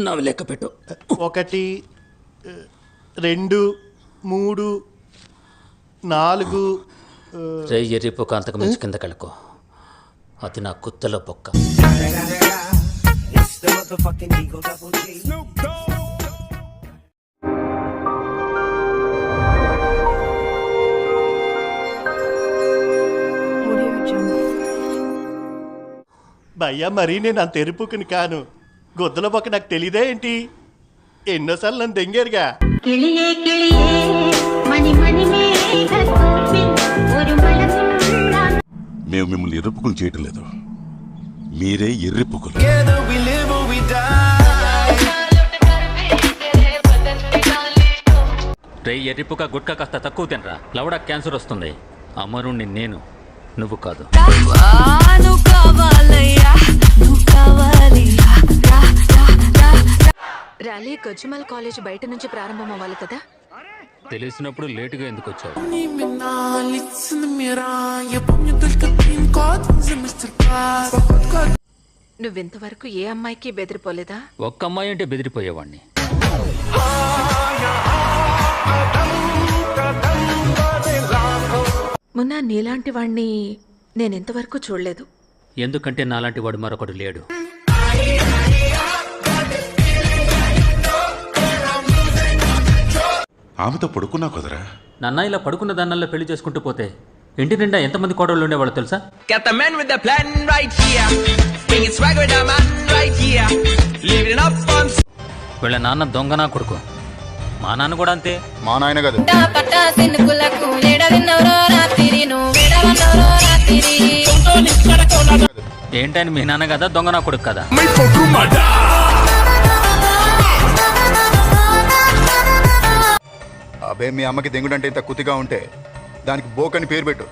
నవ్వు లెక్క పెట్టు. 1 2 3 4. ఎర్రిపోక అంతకు మించి కింద కలుకో. అది నా కుత్తలో పొక్క. భయ్యా మరీ నేను అంత ఎరుపుకుని కాను. గొద్దుల పక్క నాకు తెలీదే ఏంటి? ఎన్నోసార్లు నన్ను దెంగేరుగా. మేము మిమ్మల్ని ఎర్రిపుకులు చేయటం లేదు, మీరే ఎర్రిపుకులు. ఎర్రిపుక గుట్క కాస్త తక్కువ తినరా, లవడా క్యాన్సర్ వస్తుంది. అమరుణ్ణి నేను, నువ్వు కాదు. ర్యాలీ గజ్జుమల్ కాలేజ్ బయట నుంచి ప్రారంభం అవ్వాలి కదా. తెలిసినప్పుడు లేటుగా ఎందుకు వచ్చావు? నువ్వింతవరకు ఏ అమ్మాయికి బెదిరిపోలేదా? ఒక్క అమ్మాయి అంటే బెదిరిపోయేవాడిని. మొన్న నీలాంటి వాణ్ణి నేనెంతవరకు చూడలేదు. ఎందుకంటే నాలాంటి వాడు మరొకడు లేడు. ఆమెతో పడుకున్నా కుదరా? నన్న ఇలా పడుకున్న దాన్నల్లో పెళ్లి చేసుకుంటూ పోతే ఇంటి నిండా ఎంతమంది కోడళ్ళు ఉండేవాళ్ళు తెలుసా? వీళ్ళ నాన్న దొంగనా కొడుకు. మా నాన్న కూడా అంతే. మా నాయన కదా. ఏంటని మీ నాన్న కదా దొంగనా కొడుకు కదా? అబే మీ అమ్మకి దెంగుడంటే ఇంత కుతిగా ఉంటే దానికి బోకని పేరు పెట్టు,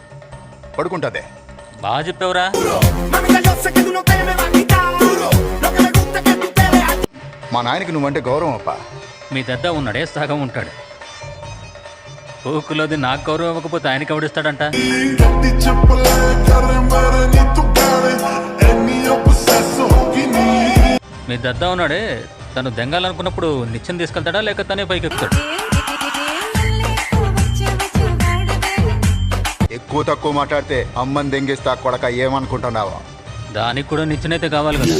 పడుకుంటాదే. బాగా చెప్పావురా. మా నాయనకి నువ్వంటే గౌరవం అప్ప. మీ దద్ద ఉన్నాడే సగం ఉంటాడు. ఊకులోది నాకు గౌరవం ఇవ్వకపోతే ఆయనకి ఎవడిస్తాడంట? మీ దద్ద ఉన్నాడే, తను దెంగాలనుకున్నప్పుడు నిత్యం తీసుకెళ్తాడా లేక తనే పైకి ఎక్కుతాడు? ఎక్కువ తక్కువ మాట్లాడితే అమ్మని దెంగేస్తా కొడక ఏమనుకుంటున్నావా? దానికి కూడా నిత్యనైతే కావాలి కదా.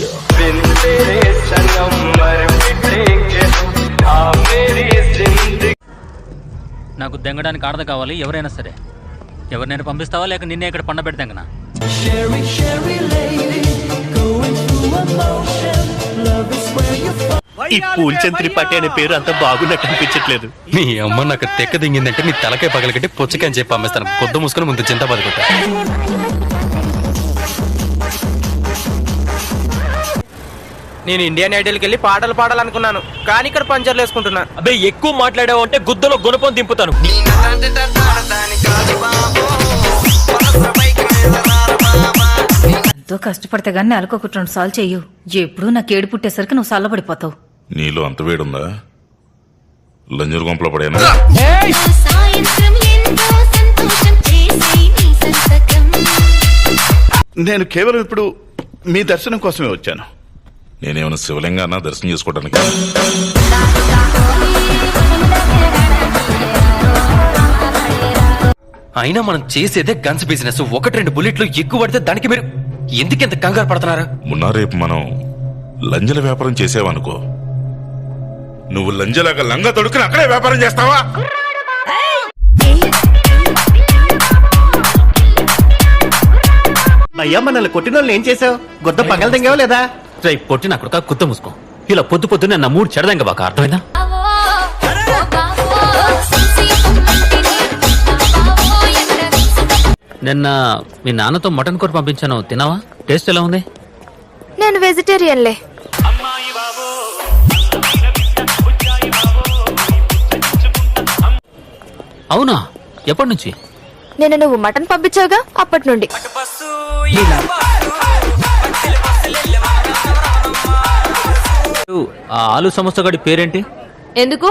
నాకు దెంగడానికి ఆడద కావాలి, ఎవరైనా సరే. ఎవరినైనా పంపిస్తావా లేక నిన్నే ఇక్కడ పండబెడతాంగనా? ఈ పూల్చంద్ త్రిపాఠి అనే పేరు అంత బాగున్నట్టు అనిపించట్లేదు. మీ అమ్మ నాకు తెక్క దింగిందంటే నీ తలకాయ పగలగట్టి పుచ్చకాయని చెప్పి అమ్మేస్తాను. కొద్ది మూసుకొని ముందు చింత పదుకుంటా. నేను ఇండియన్ ఐడల్కి వెళ్ళి పాటలు పాడాలనుకున్నాను, కానీ ఇక్కడ పంచర్లు వేసుకుంటున్నా. అబ్బే ఎక్కువ మాట్లాడావు అంటే గుద్దలో గుణపం దింపుతాను. ఎంతో కష్టపడితే గానీ నెలకు 1-2 సార్లు చెయ్యు. ఎప్పుడు నాకు ఏడు పుట్టేసరికి నువ్వు చల్లబడిపోతావు. నీలో అంత వేడుందా? లంజూరు గుంపలో పడేనా? నేను కేవలం ఇప్పుడు మీ దర్శనం కోసమే వచ్చాను. నేనేమైనా శివలింగాన్న దర్శనం చేసుకోవడానికి? అయినా మనం చేసేదే గన్స్ బిజినెస్. 1-2 బుల్లెట్లు ఎక్కువ పడితే దానికి మీరు ఎందుకెంత కంగారు పడుతున్నారు? మొన్న రేపు మనం లంజల వ్యాపారం చేసావనుకో, నువ్వు లంజలాగా లంగా తొడుక్కుని అక్కడే వ్యాపారం చేస్తావా? అయ్యా మనల్ని కొట్టిన వాళ్ళు ఏం చేసావు? గొద్ద పగల దెంగావా లేదా? రేపు పొట్టిన అక్కడ కుత్త మూసుకో. ఇలా పొద్దున్నే నా మూడు చెడదంగా బాగా అర్థమైందా? నిన్న మీ నాన్నతో మటన్ కూర పంపించాను, తినావా? టేస్ట్ ఎలా ఉంది? నేను వెజిటేరియన్లే. అవునా? ఎప్పటి నుంచి? నేను నువ్వు మటన్ పంపించావుగా అప్పటి నుండి. ఆ ఆలు సమోసగాడి పేరేంటి? ఎందుకు?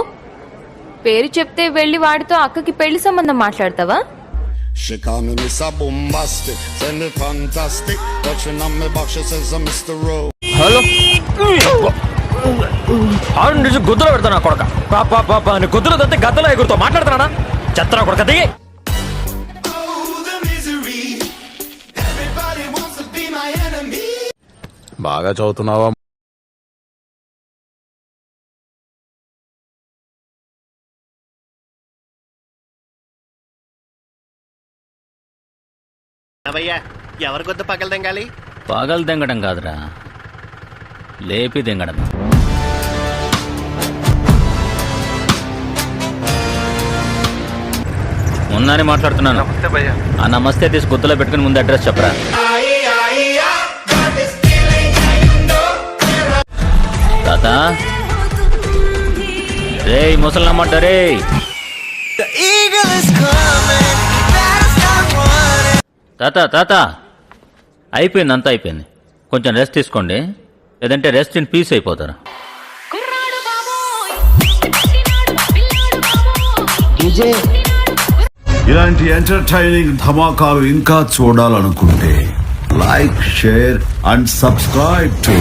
పేరు చెప్తే వెళ్లి వాడితో అక్కకి పెళ్లి సంబంధం మాట్లాడతావా? She call me Miss Bombastic, send me fantastic, touching on me back, she says I'm Mr. Rowe. Hello గుద్దులో పెడతా నా కొడక పాప అని గుద్దులో దంతే గద్దలో ఎగురుతో మాట్లాడుతున్నా చెత్తనా కొడక దిగి బాగా చదువుతున్నావా? అవయ్యా ఎవరి కొద్ది పగలు తెంగాలి? పగలు దెంగడం కాదురా, లేపి దెంగడం. ఉన్నాని మాట్లాడుతున్నాను. ఆ నమస్తే తీసి గుర్తులో పెట్టుకుని ముందు అడ్రస్ చెప్పరా. తాత రే ముసలమ్మంట రే. తాత తాత అయిపోయింది, అంతా అయిపోయింది. కొంచెం రెస్ట్ తీసుకోండి, లేదంటే రెస్ట్ ఇన్ పీస్ అయిపోతారు. ఇలాంటి ఎంటర్టైనింగ్ ధమాకాలు ఇంకా చూడాలనుకుంటే like share and subscribe to